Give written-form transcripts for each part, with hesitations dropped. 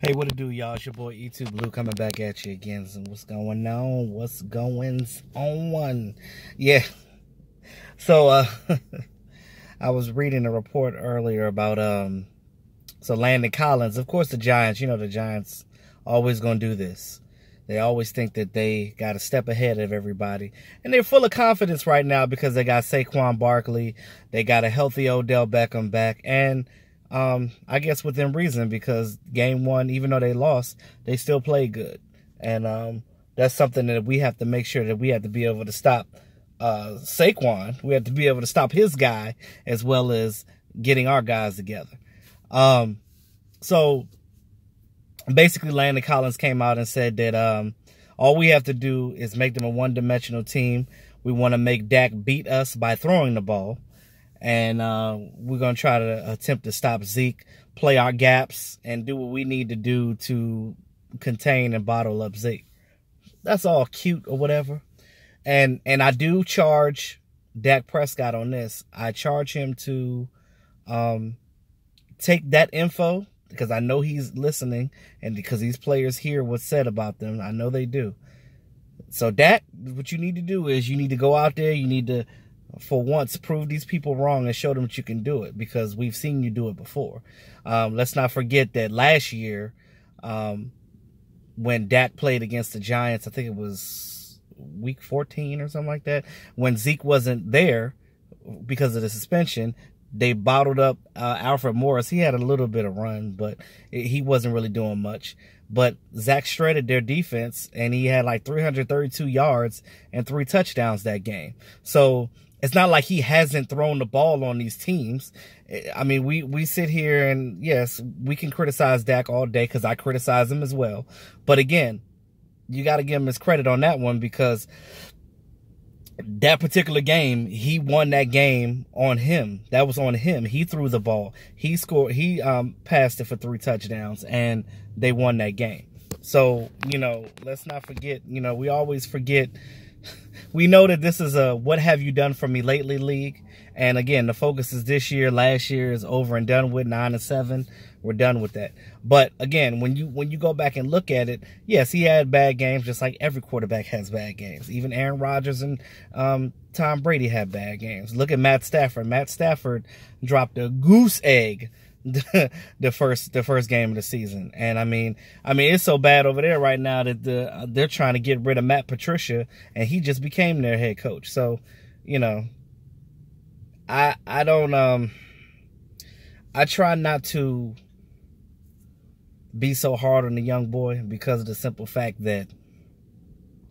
Hey, what it do, y'all? It's your boy E2 Blue coming back at you again. So what's going on? What's going on? Yeah. So I was reading a report earlier about so Landon Collins. Of course, the Giants, the Giants always gonna do this. They always think that they got a step ahead of everybody. And they're full of confidence right now because they got Saquon Barkley. They got a healthy Odell Beckham back. And I guess within reason, because game one, even though they lost, they still played good. And that's something that we have to make sure that we have to be able to stop Saquon. We have to be able to stop his guy as well as getting our guys together. So basically Landon Collins came out and said that all we have to do is make them a one-dimensional team. We want to make Dak beat us by throwing the ball. And we're going to try to attempt to stop Zeke, play our gaps, and do what we need to do to contain and bottle up Zeke. That's all cute or whatever. And I do charge Dak Prescott on this. I charge him to take that info, because I know he's listening, and because these players hear what's said about them. I know they do. So Dak, what you need to do is you need to go out there. You need to, for once, prove these people wrong and show them that you can do it, because we've seen you do it before. Let's not forget that last year, when Dak played against the Giants, I think it was week 14 or something like that, when Zeke wasn't there because of the suspension, they bottled up Alfred Morris. He had a little bit of run, but he wasn't really doing much. But Zach shredded their defense, and he had like 332 yards and 3 touchdowns that game. So it's not like he hasn't thrown the ball on these teams. I mean, we sit here and, yes, we can criticize Dak all day, because I criticize him as well. But again, you got to give him his credit on that one, because that particular game, he won that game on him. That was on him. He threw the ball. He scored. He passed it for 3 touchdowns, and they won that game. So, let's not forget, we always forget. We know that this is a what have you done for me lately league. And again, the focus is this year. Last year is over and done with, 9-7. We're done with that. But again, when you go back and look at it, yes, he had bad games, just like every quarterback has bad games. Even Aaron Rodgers and Tom Brady had bad games. Look at Matt Stafford. Matt Stafford dropped a goose egg the first game of the season. And I mean it's so bad over there right now that they're trying to get rid of Matt Patricia, and he just became their head coach. So, I don't I try not to be so hard on the young boy, because of the simple fact that,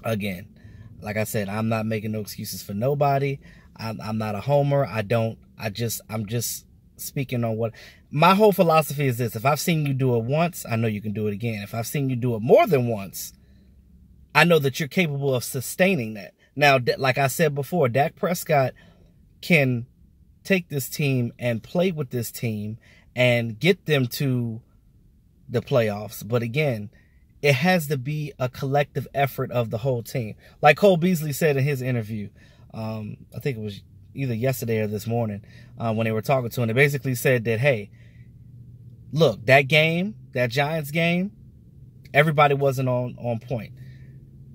again, like I said, I'm not making no excuses for nobody. I'm not a homer. I'm just speaking on what my whole philosophy is. This: if I've seen you do it once, I know you can do it again. If I've seen you do it more than once, I know that you're capable of sustaining that. Now, like I said before, Dak Prescott can take this team and play with this team and get them to the playoffs. But again, it has to be a collective effort of the whole team. Like Cole Beasley said in his interview, I think it was either yesterday or this morning, when they were talking to him, they basically said that, hey, look, that game, that Giants game, everybody wasn't on point.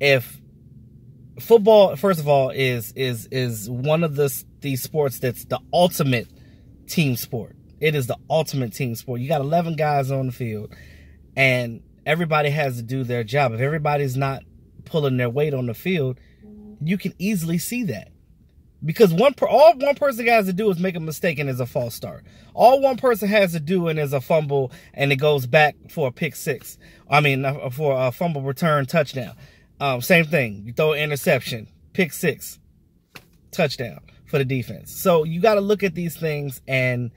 If football, first of all, is one of these sports that's the ultimate team sport. It is the ultimate team sport. You got 11 guys on the field, and everybody has to do their job. If everybody's not pulling their weight on the field, you can easily see that. Because all one person has to do is make a mistake and it's a false start. All one person has to do and is a fumble and it goes back for a pick six. For a fumble return touchdown. Same thing. You throw an interception, pick six, touchdown for the defense. So you got to look at these things, and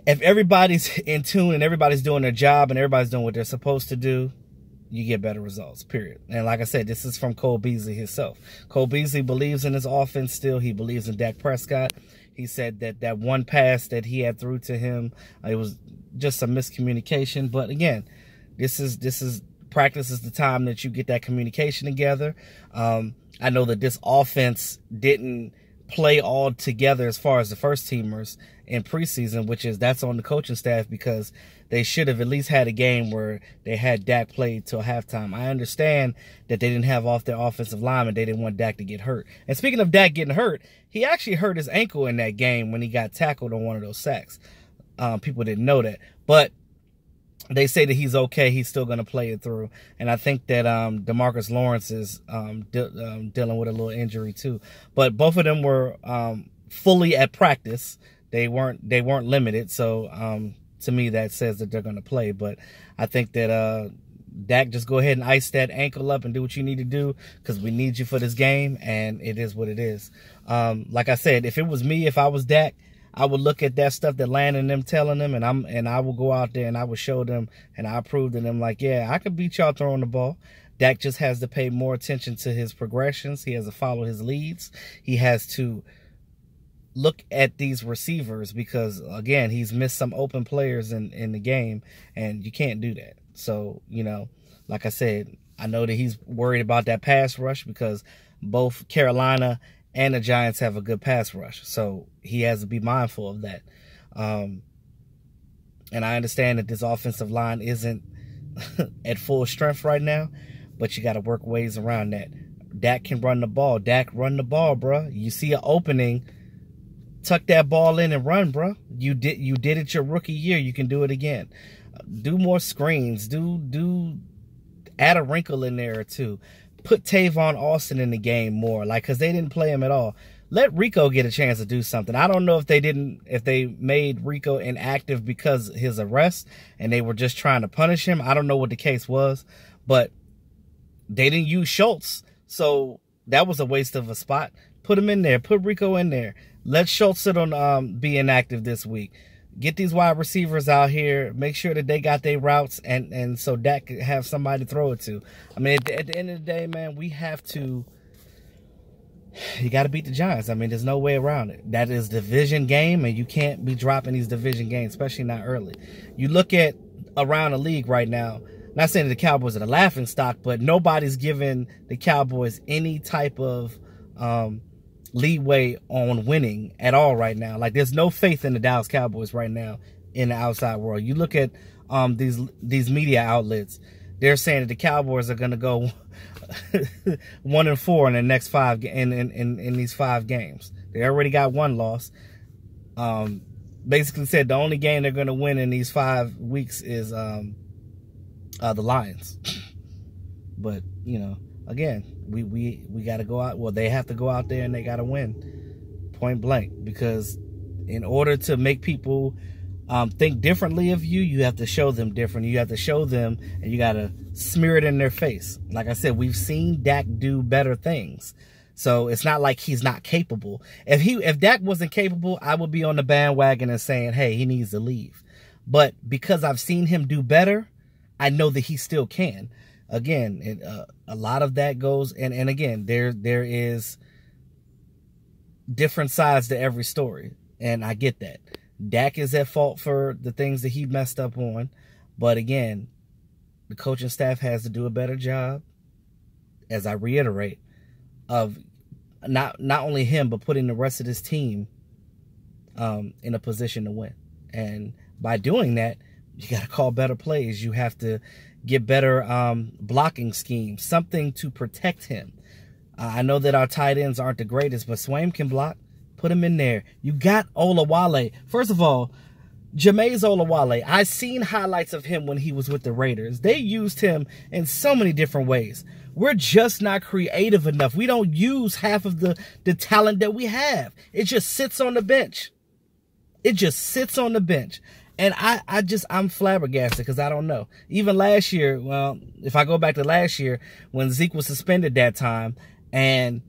if everybody's in tune and everybody's doing their job and everybody's doing what they're supposed to do, you get better results, period. And like I said, this is from Cole Beasley himself. Cole Beasley believes in his offense still. He believes in Dak Prescott. He said that one pass that he had threw to him, it was just some miscommunication. But again, this is practice is the time that you get that communication together. I know that this offense didn't play all together as far as the first teamers in preseason, which is that's on the coaching staff, because they should have at least had a game where they had Dak play till halftime. I understand that they didn't have off their offensive lineman. They didn't want Dak to get hurt. And speaking of Dak getting hurt, he actually hurt his ankle in that game when he got tackled on one of those sacks. People didn't know that. But they say that he's okay. He's still going to play it through. And I think that DeMarcus Lawrence is dealing with a little injury too. But both of them were fully at practice. They weren't limited. So to me, that says that they're going to play. But I think that Dak, just go ahead and ice that ankle up and do what you need to do, because we need you for this game, and it is what it is. Like I said, if it was me, if I was Dak, I would look at that stuff that Landon and them telling them, and I will go out there and I would show them, and I prove to them, like, yeah, I could beat y'all throwing the ball. Dak just has to pay more attention to his progressions. He has to follow his leads. He has to look at these receivers, because, again, he's missed some open players in the game, and you can't do that. So, you know, like I said, I know that he's worried about that pass rush, because both Carolina and the Giants have a good pass rush. So he has to be mindful of that. And I understand that this offensive line isn't at full strength right now, but you got to work ways around that. Dak can run the ball. Dak, run the ball, bro. You see an opening, tuck that ball in and run, bro. You did it your rookie year. You can do it again. Do more screens. Add a wrinkle in there or two. Put Tavon Austin in the game more, like, because they didn't play him at all. Let Rico get a chance to do something. I don't know if they made Rico inactive because of his arrest and they were just trying to punish him. I don't know what the case was, but they didn't use Schultz, so that was a waste of a spot. Put him in there. Put Rico in there. Let Schultz sit on be inactive this week. Get these wide receivers out here. Make sure that they got their routes, and so Dak could have somebody to throw it to. I mean, at the end of the day, man, we have to. You got to beat the Giants. I mean, there's no way around it. That is a division game, and you can't be dropping these division games, especially not early. You look at around the league right now. Not saying that the Cowboys are the laughing stock, but nobody's giving the Cowboys any type of leeway on winning at all right now. Like, there's no faith in the Dallas Cowboys right now in the outside world. You look at these media outlets, they're saying that the Cowboys are going to go 1-4 in the next 5 in these 5 games. They already got 1 loss. Basically said the only game they're going to win in these 5 weeks is the Lions. But, you know, again, we got to go out. Well, they have to go out there and they got to win point blank, because in order to make people think differently of you, you have to show them different. You have to show them, and you got to smear it in their face. Like I said, we've seen Dak do better things. So it's not like he's not capable. If Dak wasn't capable, I would be on the bandwagon and saying, hey, he needs to leave. But because I've seen him do better, I know that he still can. Again, a lot of that goes, and again, there is different sides to every story, and I get that. Dak is at fault for the things that he messed up on, but again, the coaching staff has to do a better job, as I reiterate, of not only him, but putting the rest of this team in a position to win. And by doing that, you got to call better plays. You have to get better blocking schemes, something to protect him. I know that our tight ends aren't the greatest, but Swaim can block. Put him in there. You got Olawale. First of all, Jameis Olawale, I seen highlights of him when he was with the Raiders. They used him in so many different ways. We're just not creative enough. We don't use half of the talent that we have. It just sits on the bench. It just sits on the bench. And I'm flabbergasted, because I don't know. Even last year, well, if I go back to last year, when Zeke was suspended that time, and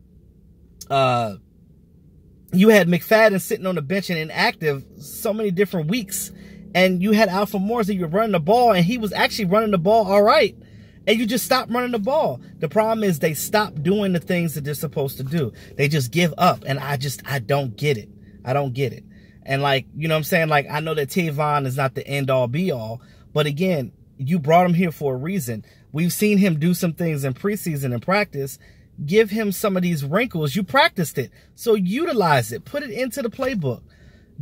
you had McFadden sitting on the bench and inactive so many different weeks, and you had Alfred Morris that you were running the ball, and he was actually running the ball all right, and you just stopped running the ball. The problem is they stopped doing the things that they're supposed to do. They just give up, and I don't get it. I don't get it. And, like, you know what I'm saying? Like, I know that Tavon is not the end-all, be-all. But, again, you brought him here for a reason. We've seen him do some things in preseason and practice. Give him some of these wrinkles. You practiced it. So utilize it. Put it into the playbook.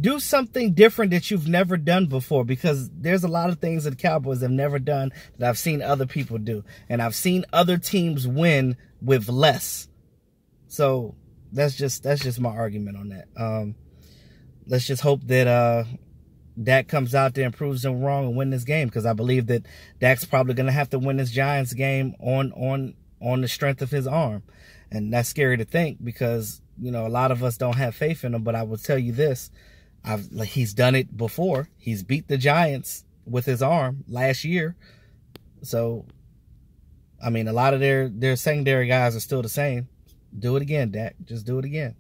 do something different that you've never done before, because there's a lot of things that the Cowboys have never done that I've seen other people do. And I've seen other teams win with less. So that's just my argument on that. Let's just hope that Dak comes out there and proves them wrong and win this game, because I believe that Dak's probably going to have to win this Giants game on the strength of his arm. And that's scary to think, because, you know, a lot of us don't have faith in him. But I will tell you this, he's done it before. He's beat the Giants with his arm last year. So, I mean, a lot of their secondary guys are still the same. Do it again, Dak. Just do it again.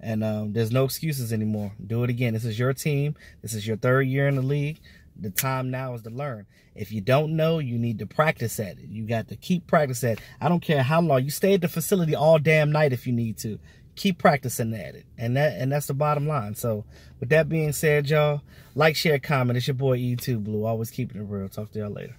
And there's no excuses anymore. Do it again. This is your team. This is your 3rd year in the league. The time now is to learn. If you don't know, you need to practice at it. You got to keep practicing at it. I don't care how long. You stay at the facility all damn night if you need to. Keep practicing at it. And that's the bottom line. So with that being said, y'all, like, share, comment. It's your boy E2 Blue. Always keeping it real. Talk to y'all later.